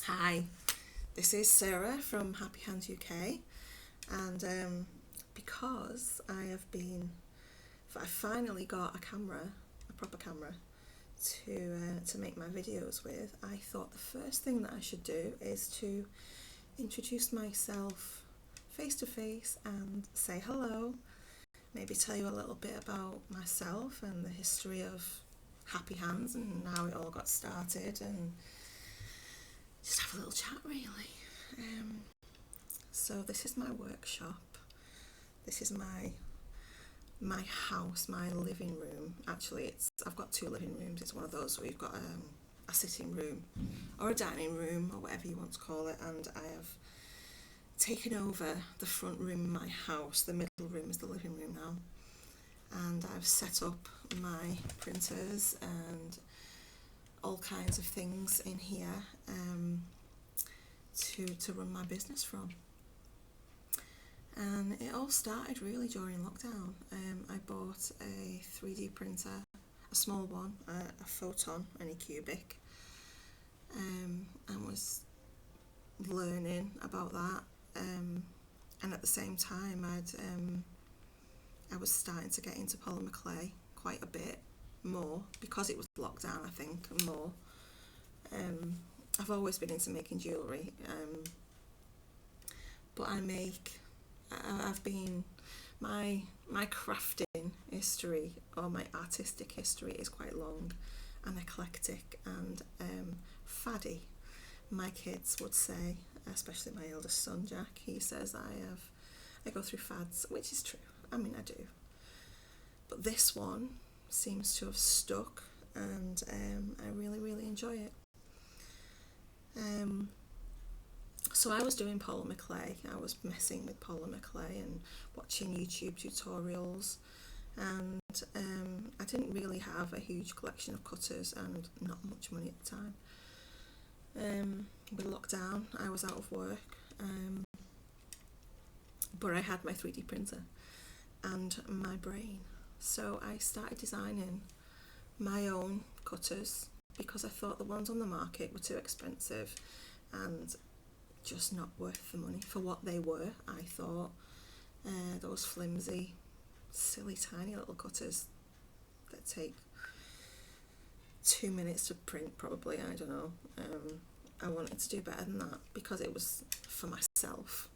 Hi, this is Sarah from HappyHands-uk, and because I finally got a camera, a proper camera, to make my videos with, I thought the first thing that I should do is to introduce myself face to face and say hello, maybe tell you a little bit about myself and the history of Happy Hands and how it all got started, and just have a little chat really. So this is my workshop. This is my house, my living room. Actually, I've got two living rooms. It's one of those where you've got a sitting room or a dining room or whatever you want to call it, and I have taken over the front room of my house. The middle room is the living room now, and I've set up my printers and all kinds of things in here to run my business from. And it all started really during lockdown. I bought a 3D printer, a small one, a Photon Anycubic, and was learning about that. And at the same time, I was starting to get into polymer clay quite a bit more because it was lockdown, I think, and more. I've always been into making jewellery, but my crafting history or my artistic history is quite long and eclectic and faddy. My kids would say, especially my eldest son Jack, he says I go through fads, which is true. I mean, I do. But this one seems to have stuck, and I really, really enjoy it. So I was doing polymer clay. I was messing with polymer clay and watching YouTube tutorials, and I didn't really have a huge collection of cutters and not much money at the time. With lockdown, I was out of work, but I had my 3D printer and my brain. So I started designing my own cutters because I thought the ones on the market were too expensive and just not worth the money for what they were. I thought those flimsy, silly, tiny little cutters that take 2 minutes to print, probably, I don't know. I wanted to do better than that because it was for myself.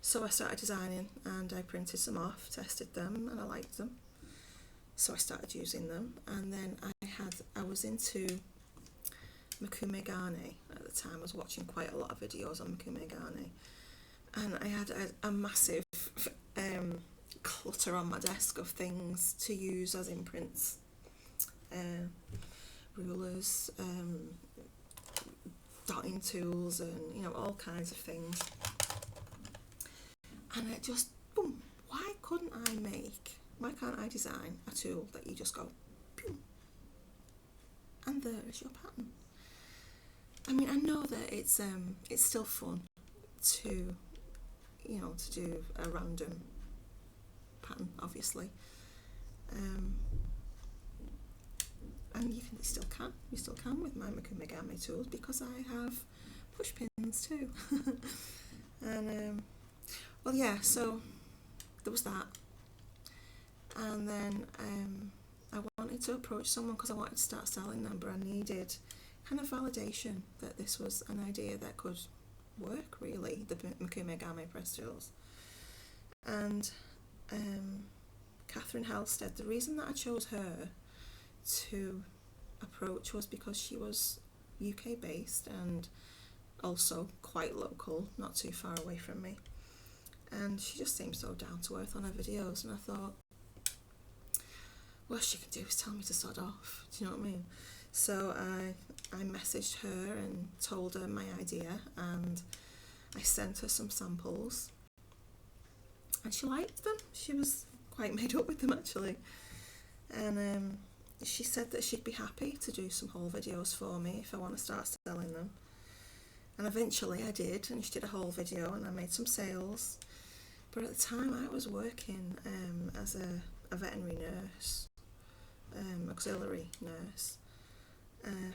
So I started designing and I printed some off, tested them, and I liked them. So I started using them, and then I was into Makume Gane at the time. I was watching quite a lot of videos on Makume Gane, and I had a massive clutter on my desk of things to use as imprints, rulers, dotting tools, and all kinds of things. And it just, boom, why can't I design a tool that you just go, boom, and there is your pattern. I mean, I know that it's still fun to do a random pattern, obviously, and you still can with my Makume Gane tools because I have push pins too. And well, yeah, so there was that, and then I wanted to approach someone because I wanted to start selling them, but I needed kind of validation that this was an idea that could work, really, the Makume Gane press tools. And Catherine Halstead, the reason that I chose her to approach was because she was UK based and also quite local, not too far away from me, and she just seemed so down to earth on her videos, and I thought, what she could do is tell me to sod off. Do you know what I mean? So I messaged her and told her my idea, and I sent her some samples, and she liked them. She was quite made up with them, actually, and she said that she'd be happy to do some haul videos for me if I want to start selling them. And eventually I did, and she did a haul video, and I made some sales. But at the time I was working as a veterinary nurse, auxiliary nurse,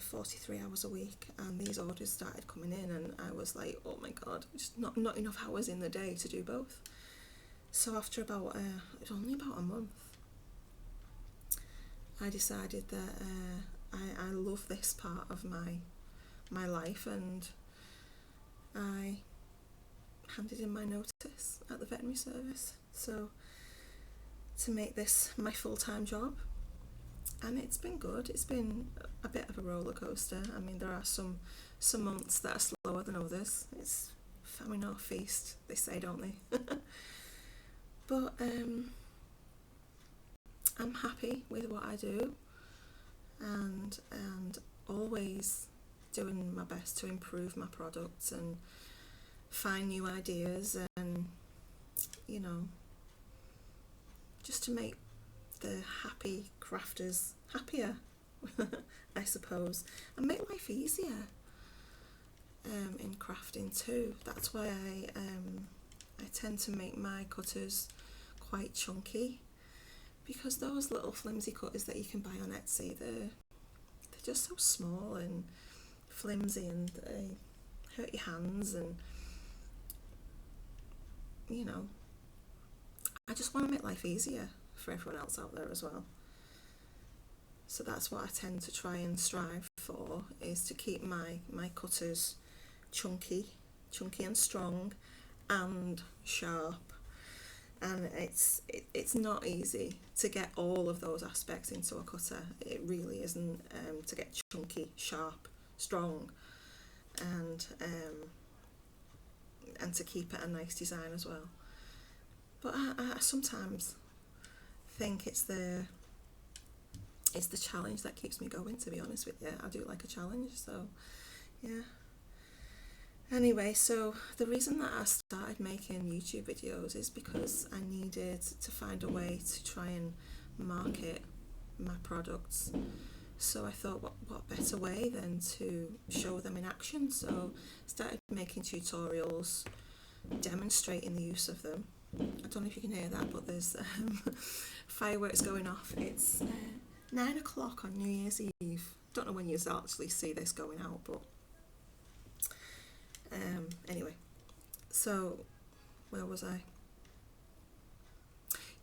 43 hours a week, and these orders started coming in, and I was like, oh my god, just not enough hours in the day to do both. So after about it was only about a month, I decided that I love this part of my life, and I handed in my notice at the veterinary service, so to make this my full-time job. And it's been good. It's been a bit of a roller coaster. I mean, there are some months that are slower than others. It's famine or feast, they say, don't they? But I'm happy with what I do, and always doing my best to improve my products and find new ideas, and you know, just to make the happy crafters happier, I suppose, and make life easier in crafting too. That's why I tend to make my cutters quite chunky, because those little flimsy cutters that you can buy on Etsy, they're just so small and flimsy, and they hurt your hands, and you know, I just want to make life easier for everyone else out there as well. So that's what I tend to try and strive for, is to keep my cutters chunky and strong and sharp. And it's not easy to get all of those aspects into a cutter. It really isn't, to get chunky, sharp, strong, and to keep it a nice design as well. But I sometimes think it's the challenge that keeps me going, to be honest with you. I do like a challenge, so yeah. Anyway, so the reason that I started making YouTube videos is because I needed to find a way to try and market my products. So I thought, what better way than to show them in action? So I started making tutorials demonstrating the use of them. I don't know if you can hear that, but there's fireworks going off. It's 9 o'clock on New Year's Eve. Don't know when you actually see this going out, but anyway. So where was I?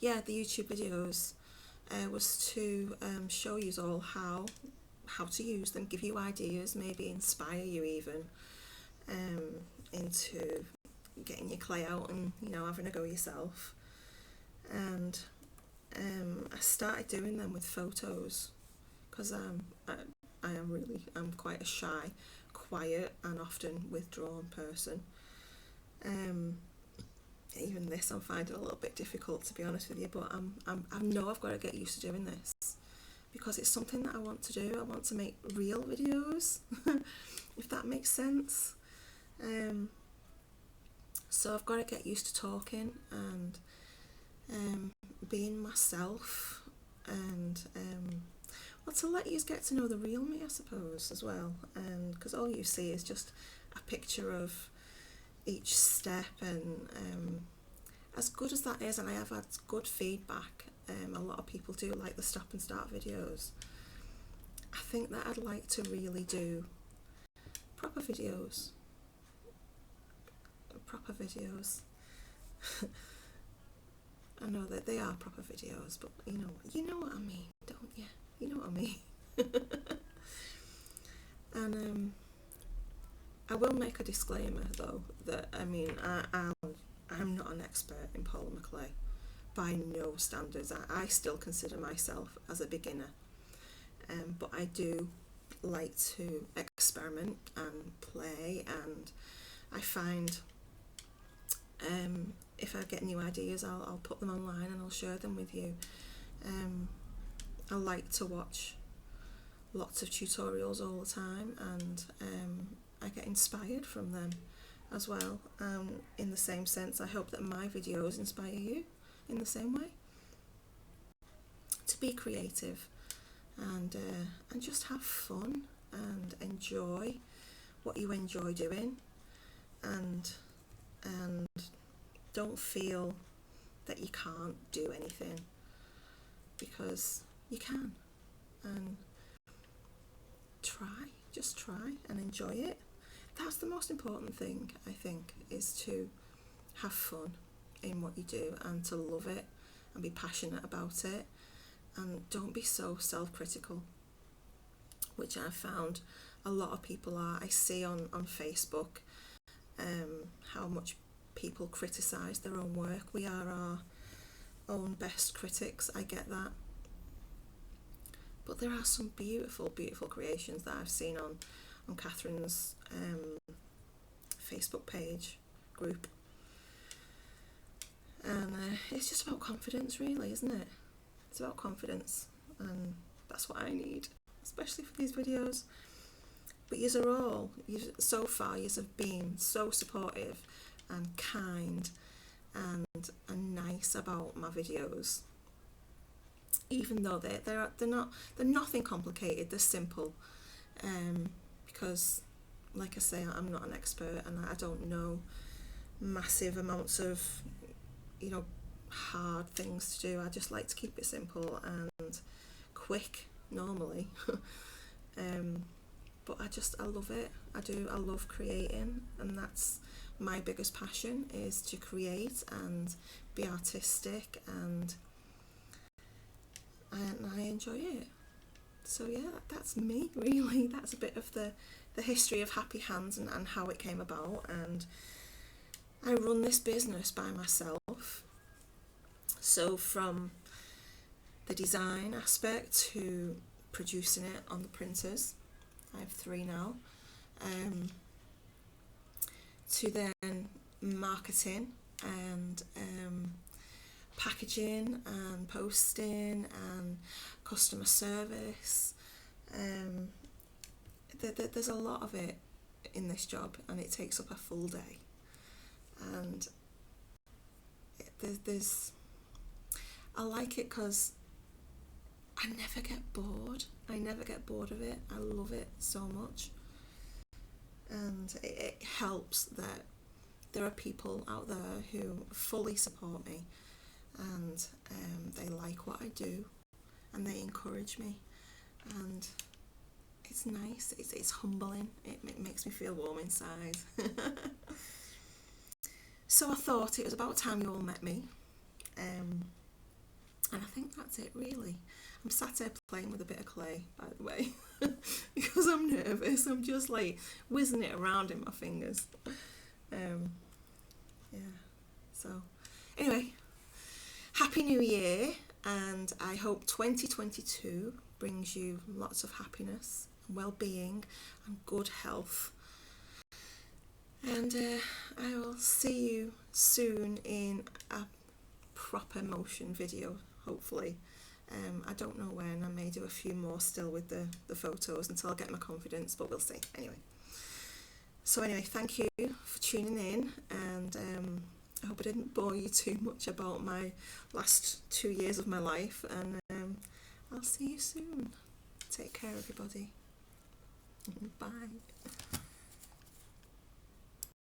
Yeah, the YouTube videos was to show you all how to use them, give you ideas, maybe inspire you even into getting your clay out and, you know, having a go yourself. And I started doing them with photos, because I'm quite a shy, quiet, and often withdrawn person. Even this I'm finding a little bit difficult, to be honest with you, but I know I've got to get used to doing this, because it's something that I want to do. I want to make real videos, if that makes sense. So I've got to get used to talking and being myself, and well, to let you get to know the real me, I suppose, as well. And because all you see is just a picture of each step, and as good as that is, and I have had good feedback, a lot of people do like the stop and start videos. I think that I'd like to really do proper videos. I know that they are proper videos, but you know what I mean, don't you? You know what I mean. And I will make a disclaimer though, that I mean, I'm not an expert in polymer clay by no standards. I still consider myself as a beginner, but I do like to experiment and play, and I find if I get new ideas, I'll put them online and I'll share them with you. I like to watch lots of tutorials all the time, and I get inspired from them as well. In the same sense, I hope that my videos inspire you in the same way to be creative and just have fun and enjoy what you enjoy doing, and don't feel that you can't do anything, because you can. And just try and enjoy it. That's the most important thing, I think, is to have fun in what you do and to love it and be passionate about it, and don't be so self-critical, which I've found a lot of people are. I see on Facebook how much people criticise their own work. We are our own best critics, I get that. But there are some beautiful, beautiful creations that I've seen on Catherine's Facebook page group. And it's just about confidence, really, isn't it? It's about confidence, and that's what I need, especially for these videos. But so far, you have been so supportive and kind and nice about my videos. Even though they're nothing complicated, they're simple. Because, like I say, I'm not an expert and I don't know massive amounts of, hard things to do. I just like to keep it simple and quick normally. But I love it. I love creating, and that's my biggest passion, is to create and be artistic, and I enjoy it. So yeah, that's me, really. That's a bit of the history of Happy Hands and how it came about. And I run this business by myself. So from the design aspect to producing it on the printers, I have 3 now, to then marketing and packaging and posting and customer service. There's a lot of it in this job, and it takes up a full day. And I like it because I never get bored. I never get bored of it. I love it so much. And it helps that there are people out there who fully support me, and they like what I do, and they encourage me, and it's nice. It's humbling. It makes me feel warm inside. So I thought it was about time you all met me, and I think that's it, really. I'm sat here playing with a bit of clay, by the way, because I'm nervous. I'm just like whizzing it around in my fingers. Yeah. So anyway, Happy New Year, and I hope 2022 brings you lots of happiness and well-being and good health. And I will see you soon in a proper motion video, hopefully. I don't know when. I may do a few more still with the photos until I get my confidence, but we'll see. Anyway. So anyway, thank you for tuning in, and I hope I didn't bore you too much about my last 2 years of my life, and I'll see you soon. Take care, everybody. Bye.